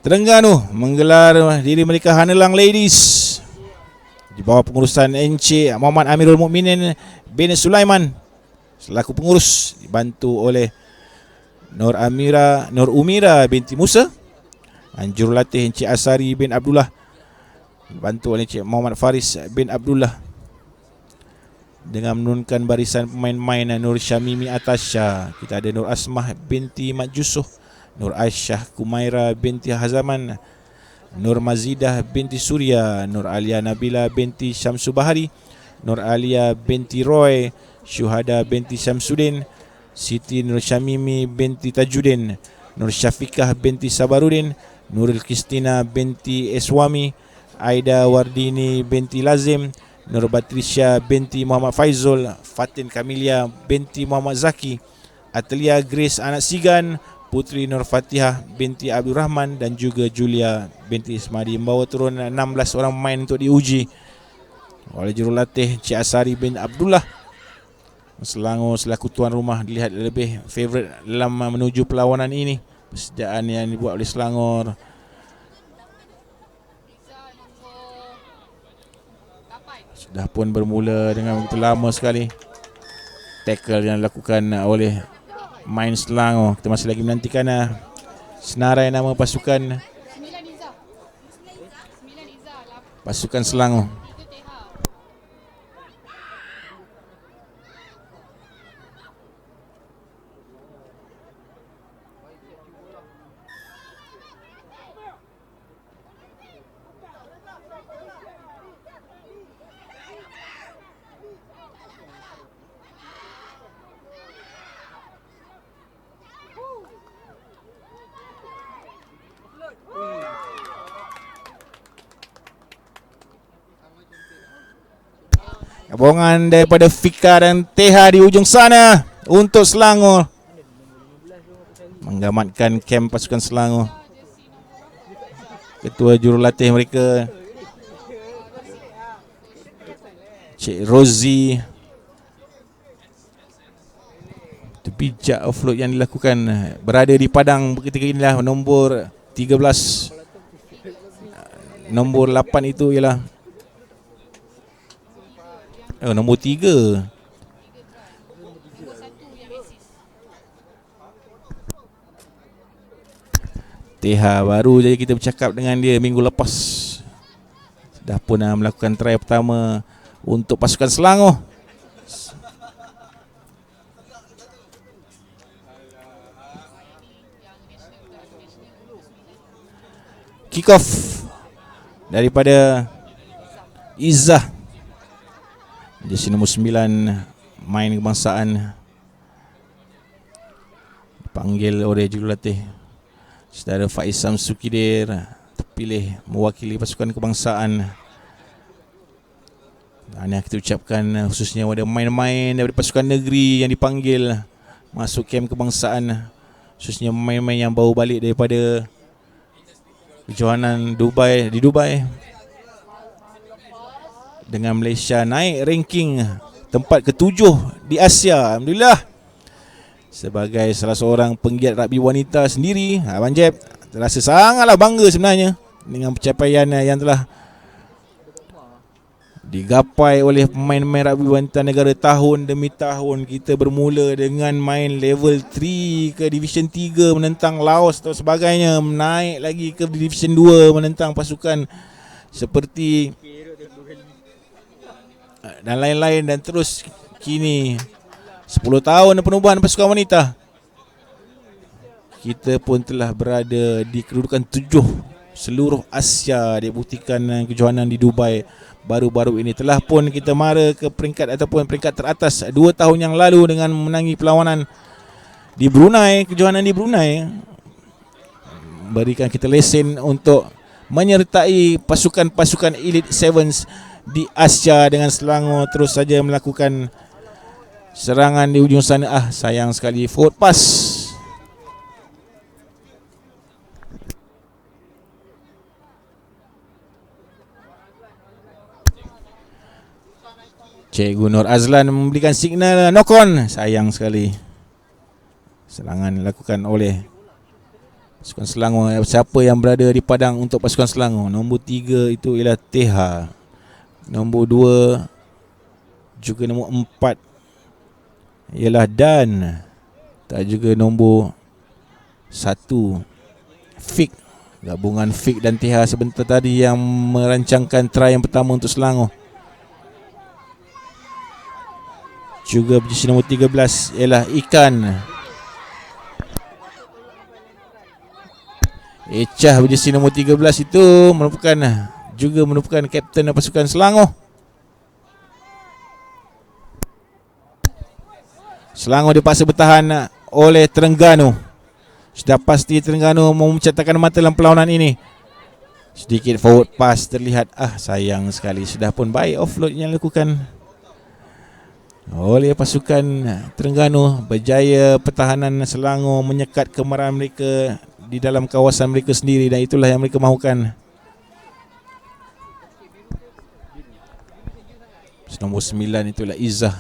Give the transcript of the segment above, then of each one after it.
Terengganu menggelar diri mereka Hanelang Ladies di bawah pengurusan Encik Muhammad Amirul Mukminin bin Sulaiman selaku pengurus, dibantu oleh Nur Umira binti Musa dan jurulatih Encik Asari bin Abdullah, dibantu oleh Encik Muhammad Faris bin Abdullah, dengan menurunkan barisan pemain-pemain Nur Syamimi Atasha. Kita ada Nur Asmah binti Mat Jusuh, Nur Aisyah Kumaira binti Hazaman, Nur Mazidah binti Surya, Nur Alia Nabila binti Syamsu Bahari, Nur Alia binti Roy, Syuhada binti Syamsuddin, Siti Nur Syamimi binti Tajuddin, Nur Syafiqah binti Sabarudin, Nurul Kristina binti Eswami, Aida Wardini binti Lazim, Nur Batrisya binti Muhammad Faizul, Fatin Kamilia binti Muhammad Zaki, Atlia Grace anak Sigan, Putri Nur Fatihah binti Abdul Rahman, dan juga Julia binti Ismadi. Membawa turun 16 orang pemain untuk diuji oleh jurulatih Cik Asari bin Abdullah. Selangor selaku tuan rumah dilihat lebih favourite dalam menuju perlawanan ini. Persediaan yang dibuat oleh Selangor sudah pun bermula dengan begitu lama sekali. Tackle yang dilakukan oleh main Selangor. Kita masih lagi menantikan senarai nama pasukan Selangor. Gabungan daripada Fika dan Teha di ujung sana untuk Selangor menggamatkan kem pasukan Selangor. Ketua jurulatih mereka Cik Rozi, bijak offload yang dilakukan, berada di padang ketika inilah nombor 13. Nombor 8 itu ialah nombor 3. TH baru je kita bercakap dengan dia minggu lepas. Dah pun melakukan try pertama untuk pasukan Selangor. Kick off daripada Izzah, jersey nombor 9, main kebangsaan, dipanggil oleh jurulatih saudara Faiz Samsukidir, terpilih mewakili pasukan kebangsaan. Dan yang kita ucapkan khususnya kepada main-main daripada pasukan negeri yang dipanggil masuk kem kebangsaan, khususnya main-main yang baru balik daripada kejohanan Dubai, di Dubai, dengan Malaysia naik ranking tempat ke-7 di Asia. Alhamdulillah, sebagai salah seorang penggiat rugby wanita sendiri, Abang Jeb terasa sangatlah bangga sebenarnya dengan pencapaian yang telah digapai oleh pemain-pemain rugby wanita negara tahun demi tahun. Kita bermula dengan main level 3 ke Division 3 menentang Laos atau sebagainya, naik lagi ke Division 2 menentang pasukan seperti dan lain-lain, dan terus kini 10 tahun penubuhan pasukan wanita, kita pun telah berada di kedudukan 7 seluruh Asia, dibuktikan kejohanan di Dubai baru-baru ini. Telah pun kita mara ke peringkat ataupun peringkat teratas 2 tahun yang lalu dengan menangi perlawanan di Brunei. Kejohanan di Brunei berikan kita lesen untuk menyertai pasukan-pasukan Elite Sevens di Asia, dengan Selangor terus saja melakukan serangan di ujung sana. Sayang sekali, forward pass. Cikgu Nur Azlan memberikan signal knock on. Sayang sekali, serangan dilakukan oleh Pasukan Selangor, siapa yang berada di padang untuk pasukan Selangor? Nombor 3 itu ialah Teha. Nombor 2 juga nombor 4 ialah Dan. Tak juga nombor 1 Fik. Gabungan Fik dan Teha sebentar tadi yang merancangkan try yang pertama untuk Selangor. Juga berjersey nombor 13 ialah Ikan. Echah berjersey nombor 13 itu merupakan kapten pasukan Selangor. Selangor dipaksa bertahan oleh Terengganu. Sudah pasti Terengganu mau mencetakkan mata dalam perlawanan ini. Sedikit forward pass terlihat. Sayang sekali. Sudah pun baik offload yang dilakukan oleh pasukan Terengganu. Berjaya pertahanan Selangor menyekat kemarahan mereka di dalam kawasan mereka sendiri, dan itulah yang mereka mahukan. Nombor 9 itulah Izzah.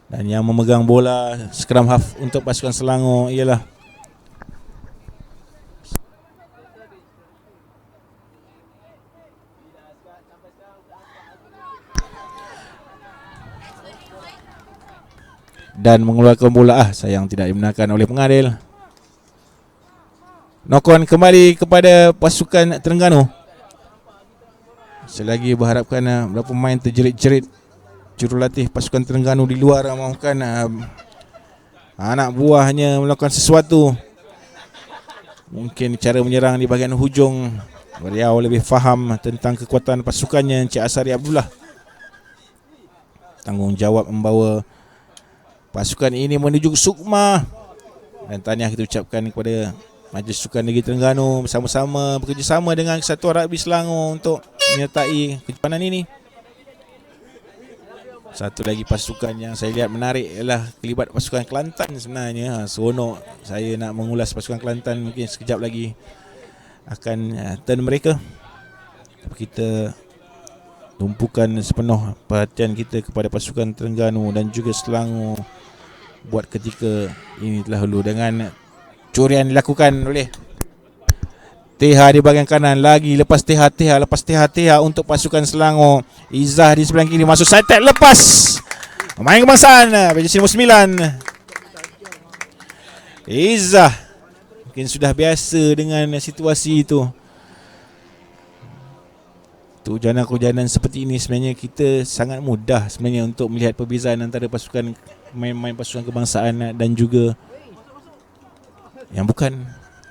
Dan yang memegang bola scrum half untuk pasukan Selangor ialah dan mengeluarkan bola. Sayang tidak dibenarkan oleh pengadil. Knock on kembali kepada pasukan Terengganu. Selagi berharapkan beberapa pemain terjerit-jerit. Jurulatih pasukan Terengganu di luar mahukan anak buahnya melakukan sesuatu. Mungkin cara menyerang di bahagian hujung. Beliau lebih faham tentang kekuatan pasukannya, Encik Asari Abdullah. Tanggungjawab membawa pasukan ini menuju Sukma. Dan tahniah kita ucapkan kepada Majlis Sukan Negeri Terengganu bersama-sama bekerjasama dengan Kesatuan Rugby Selangor untuk menyertai kejuaraan ini. Satu lagi pasukan yang saya lihat menarik ialah kelibat pasukan Kelantan sebenarnya. Seronok saya nak mengulas pasukan Kelantan. Mungkin sekejap lagi akan turn mereka. Kita tumpukan sepenuh perhatian kita kepada pasukan Terengganu dan juga Selangor buat ketika ini telah dulu, dengan curian dilakukan oleh Teha di bahagian kanan. Lagi lepas Teha untuk pasukan Selangor. Izzah di sebelah kiri masuk side tag, lepas pemain kebangsaan berjersey nombor 9 Izzah. Mungkin sudah biasa dengan situasi itu. Kehujanan seperti ini sebenarnya kita sangat mudah sebenarnya untuk melihat perbezaan antara pasukan main pasukan kebangsaan dan juga yang bukan.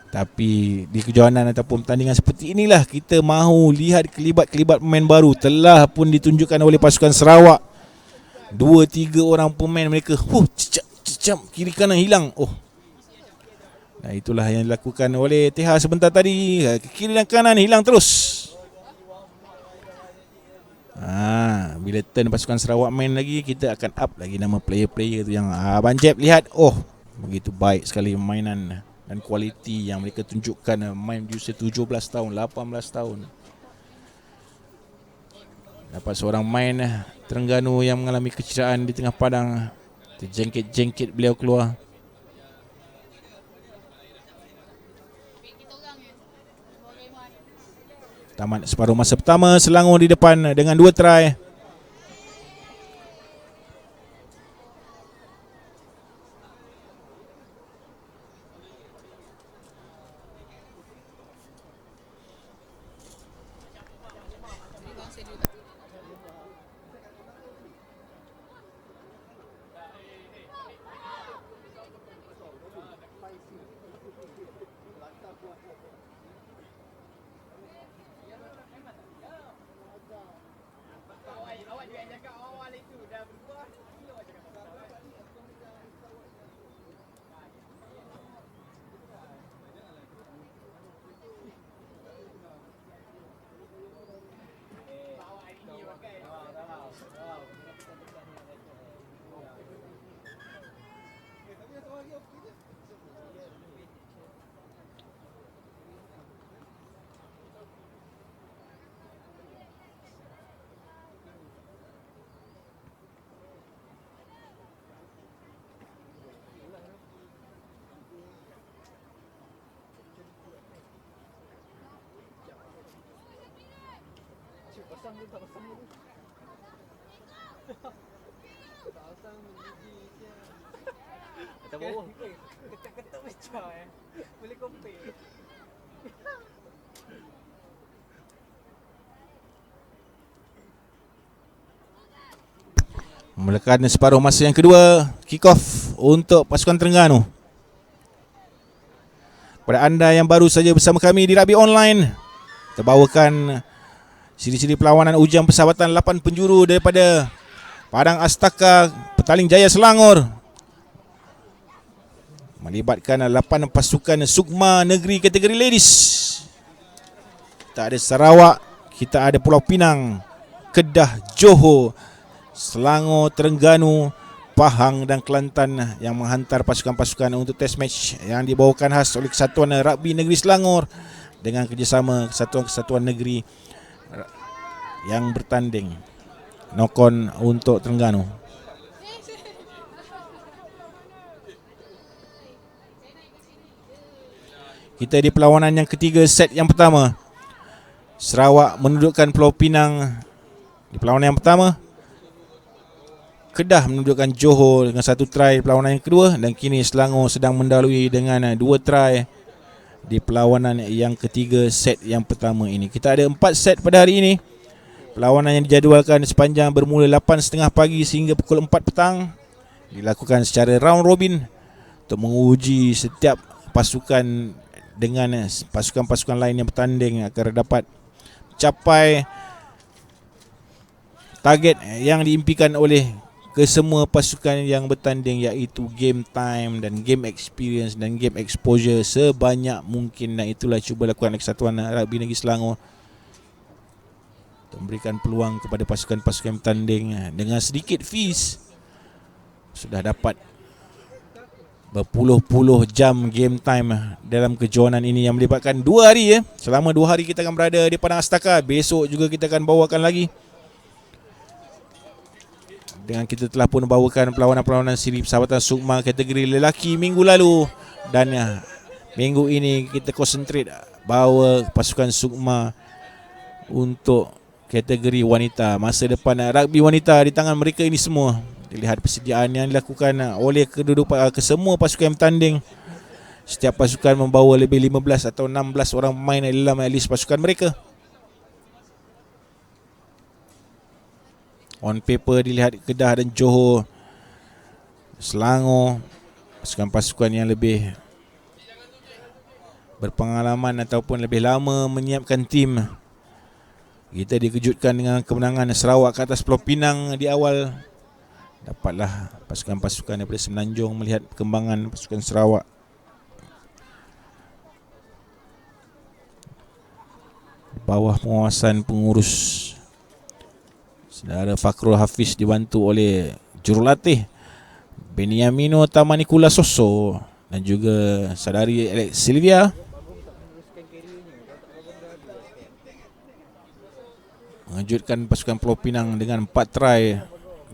Tapi di kejohanan ataupun pertandingan seperti inilah kita mahu lihat kelibat-kelibat pemain baru. Telah pun ditunjukkan oleh pasukan Sarawak. 2-3 orang pemain mereka cecap kiri kanan hilang. Nah, itulah yang dilakukan oleh Teha sebentar tadi. Kiri dan kanan hilang terus. Bila turn pasukan Sarawak main lagi, kita akan up lagi nama player-player tu yang Abang Jeb lihat. Begitu baik sekali mainan dan kualiti yang mereka tunjukkan. Main di usia 17 tahun, 18 tahun. Dapat seorang main Terengganu yang mengalami kecederaan di tengah padang. Terjengkit-jengkit beliau keluar. Tamat separuh masa pertama, Selangor di depan dengan 2 try. Tak bawah. Ketak-ketak pecah boleh compare. Melakukan separuh masa yang kedua, kick off untuk pasukan Terengganu. Pada anda yang baru saja bersama kami di Rugby Online, kita bawakan siri-siri perlawanan ujian persahabatan 8 penjuru daripada Padang Astaka, Petaling Jaya Selangor, melibatkan 8 pasukan Sukma Negeri kategori ladies. Kita ada Sarawak, kita ada Pulau Pinang, Kedah, Johor, Selangor, Terengganu, Pahang dan Kelantan yang menghantar pasukan-pasukan untuk test match yang dibawakan khas oleh Kesatuan Rugby Negeri Selangor dengan kerjasama kesatuan-kesatuan negeri yang bertanding. Nokon untuk Terengganu. Kita di perlawanan yang ketiga set yang pertama. Sarawak menundukkan Pulau Pinang di perlawanan yang pertama. Kedah menundukkan Johor dengan 1 try perlawanan yang kedua, dan kini Selangor sedang mendahului dengan 2 try di perlawanan yang ketiga set yang pertama ini. Kita ada 4 set pada hari ini. Perlawanan yang dijadualkan sepanjang bermula 8.30 pagi sehingga pukul 4 petang, dilakukan secara round robin untuk menguji setiap pasukan dengan pasukan-pasukan lain yang bertanding agar dapat capai target yang diimpikan oleh kesemua pasukan yang bertanding, iaitu game time dan game experience dan game exposure sebanyak mungkin. Dan itulah cuba lakukan Kesatuan Rugby Negeri Selangor untuk memberikan peluang kepada pasukan-pasukan bertanding. Dengan sedikit fees sudah dapat berpuluh-puluh jam game time dalam kejohanan ini yang melibatkan 2 hari. Selama 2 hari kita akan berada di Padang Astaka. Besok juga kita akan bawakan lagi. Dengan kita telah pun bawakan perlawanan-perlawanan siri persahabatan Sukma kategori lelaki minggu lalu, dan minggu ini kita konsentrate bawa pasukan Sukma untuk kategori wanita. Masa depan rugby wanita di tangan mereka ini semua. Dilihat persediaan yang dilakukan oleh kesemua pasukan yang bertanding. Setiap pasukan membawa lebih 15 atau 16 orang pemain dalam list pasukan mereka. On paper dilihat Kedah dan Johor, Selangor, pasukan-pasukan yang lebih berpengalaman ataupun lebih lama menyiapkan tim. Kita dikejutkan dengan kemenangan Sarawak ke atas Pulau Pinang di awal. Dapatlah pasukan-pasukan daripada Semenanjung melihat perkembangan pasukan Sarawak. Bawah penguasaan pengurus Saudara Fakrul Hafiz, dibantu oleh jurulatih Beniamino Tamanikula Soso dan juga saudari Alex Silvia. Mengejutkan pasukan Pulau Pinang dengan 4 try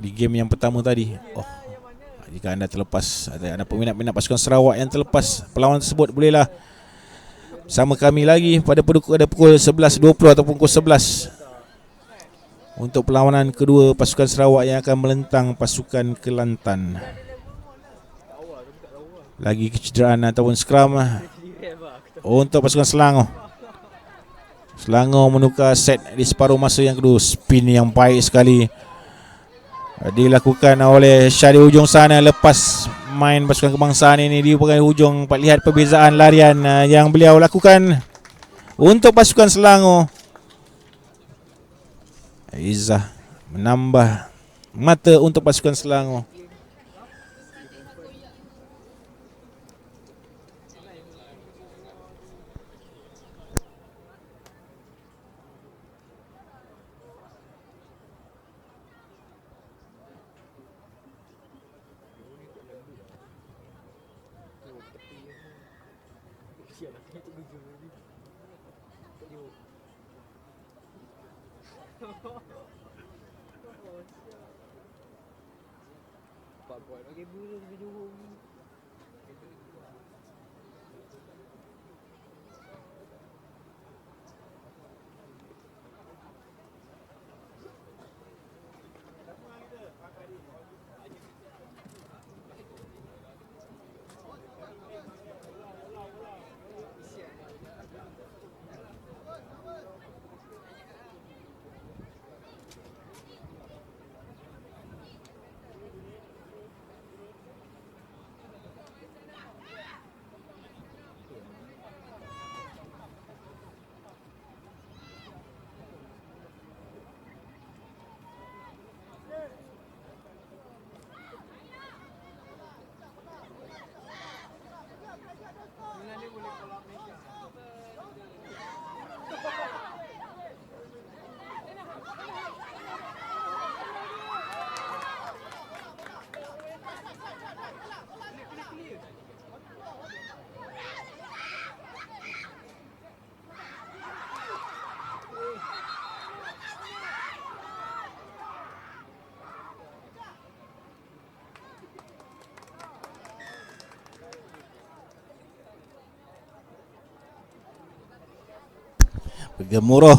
di game yang pertama tadi. Jika anda terlepas, ada peminat-peminat pasukan Sarawak yang terlepas perlawanan tersebut, bolehlah bersama kami lagi pada pukul 11.20 ataupun pukul 11 untuk perlawanan kedua pasukan Sarawak yang akan melentang pasukan Kelantan. Lagi kecederaan ataupun scrum untuk pasukan Selangor. Selangor menukar set di separuh masa yang kedua. Spin yang baik sekali dilakukan oleh Syari hujung sana. Lepas main pasukan kebangsaan ini di hujung, lihat perbezaan larian yang beliau lakukan untuk pasukan Selangor. Izzah menambah mata untuk pasukan Selangor. Gemuruh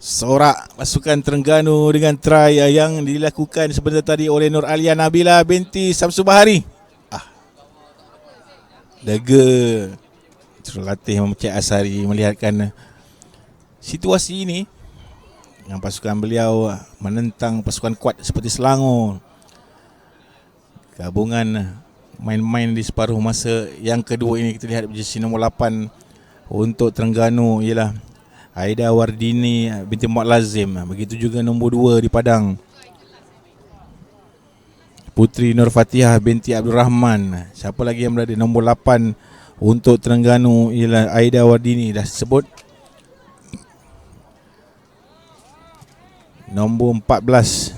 sorak pasukan Terengganu dengan try yang dilakukan sebentar tadi oleh Nur Alia Nabila binti Samsu Bahari. Lega terlatih Encik Asari melihatkan situasi ini yang pasukan beliau menentang pasukan kuat seperti Selangor. Gabungan main-main di separuh masa yang kedua ini kita lihat jersey nombor 8 untuk Terengganu ialah Aida Wardini binti Muhammad Lazim. Begitu juga nombor 2 di Padang, Putri Nur Fatihah binti Abdul Rahman. Siapa lagi yang berada nombor 8 untuk Terengganu ialah Aida Wardini, dah sebut. Nombor 14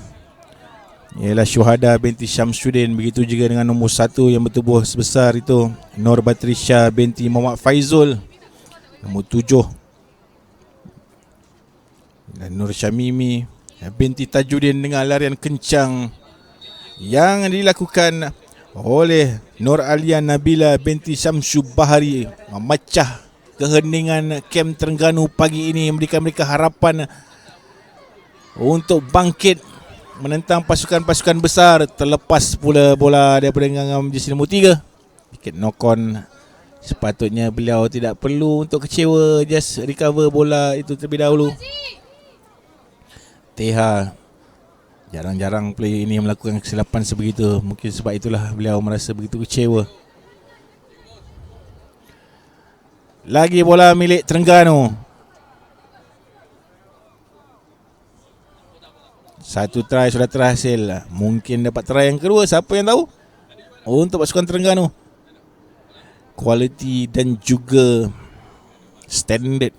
ialah Syuhada binti Syamsuddin. Begitu juga dengan nombor 1 yang bertubuh sebesar itu, Nur Batrisha binti Muhammad Faizul. Nombor 7 dan Nur Syamimi binti Tajuddin dengan larian kencang yang dilakukan oleh Nur Alia Nabila binti Syamsu Bahari, memecah keheningan kem Terengganu pagi ini, memberikan mereka harapan untuk bangkit menentang pasukan-pasukan besar. Terlepas pula bola daripada genggaman jersey nombor 3. Sedikit knock on. Sepatutnya beliau tidak perlu untuk kecewa, just recover bola itu terlebih dahulu. TH jarang-jarang player ini melakukan kesilapan sebegitu. Mungkin sebab itulah beliau merasa begitu kecewa. Lagi bola milik Terengganu. Satu try sudah terhasil. Mungkin dapat try yang kedua, siapa yang tahu? Untuk pasukan Terengganu, kualiti dan juga standard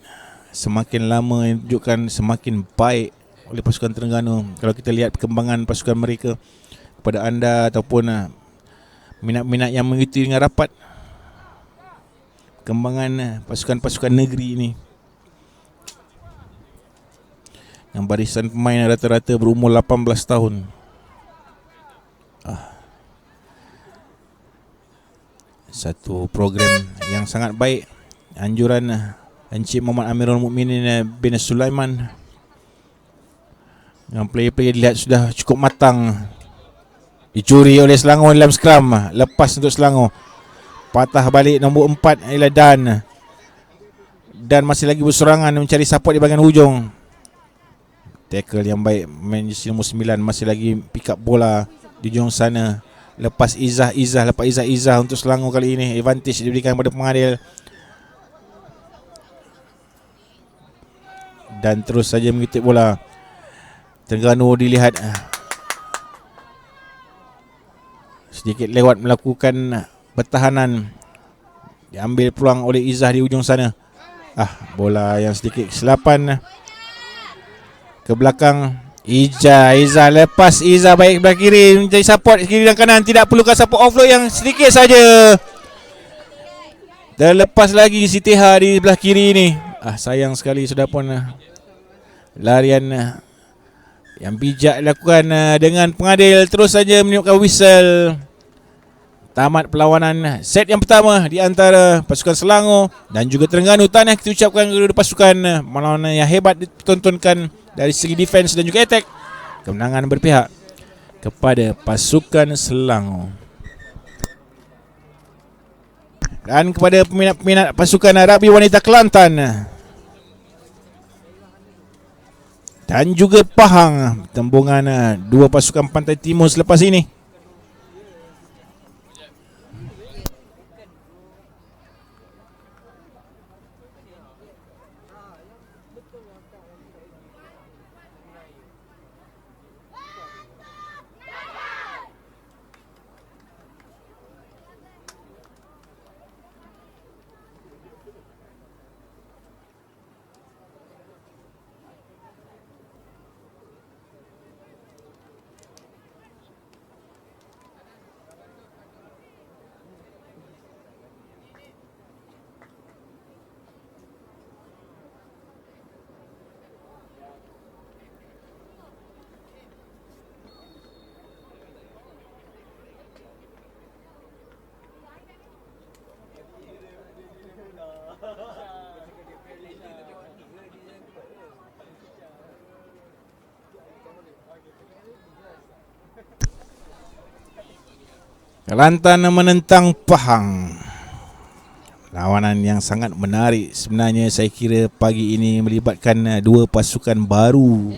semakin lama yang tunjukkan semakin baik oleh pasukan Terengganu. Kalau kita lihat perkembangan pasukan mereka kepada anda ataupun minat-minat yang mengikuti dengan rapat perkembangan pasukan-pasukan negeri ini, yang barisan pemain rata-rata berumur 18 tahun. Satu program yang sangat baik. Anjuran Encik Muhammad Amirul Mukminin bin Sulaiman. Yang player-player dilihat sudah cukup matang. Dicuri oleh Selangor dalam skram. Lepas untuk Selangor. Patah balik nombor 4 ialah Dan masih lagi berserangan mencari support di bahagian hujung. Tackle yang baik main jersey nombor 9, masih lagi pick up bola di hujung sana. Lepas Izzah untuk Selangor kali ini. Advantage diberikan kepada pengadil. Dan terus saja mengutip bola. Terengganu dilihat sedikit lewat melakukan pertahanan. Diambil peluang oleh Izzah di ujung sana. Bola yang sedikit kesilapan ke belakang. Izzah lepas. Izzah baik belah kiri, mencari support kiri dan kanan. Tidak perlukan support offload yang sedikit saja. Dan lepas lagi si TH di belah kiri ni. Sayang sekali sudah pun larian yang bijak dilakukan dengan pengadil. Terus saja meniupkan whistle. Tamat perlawanan set yang pertama di antara pasukan Selangor dan juga Terengganu. Tahniah kita ucapkan kepada pasukan perlawanan yang hebat ditontonkan dari segi defense dan juga attack. Kemenangan berpihak kepada pasukan Selangor. Dan kepada peminat-peminat pasukan rugby wanita Kelantan dan juga Pahang, tembungan dua pasukan Pantai Timur selepas ini. Kelantan menentang Pahang. Lawanan yang sangat menarik sebenarnya. Saya kira pagi ini melibatkan dua pasukan baru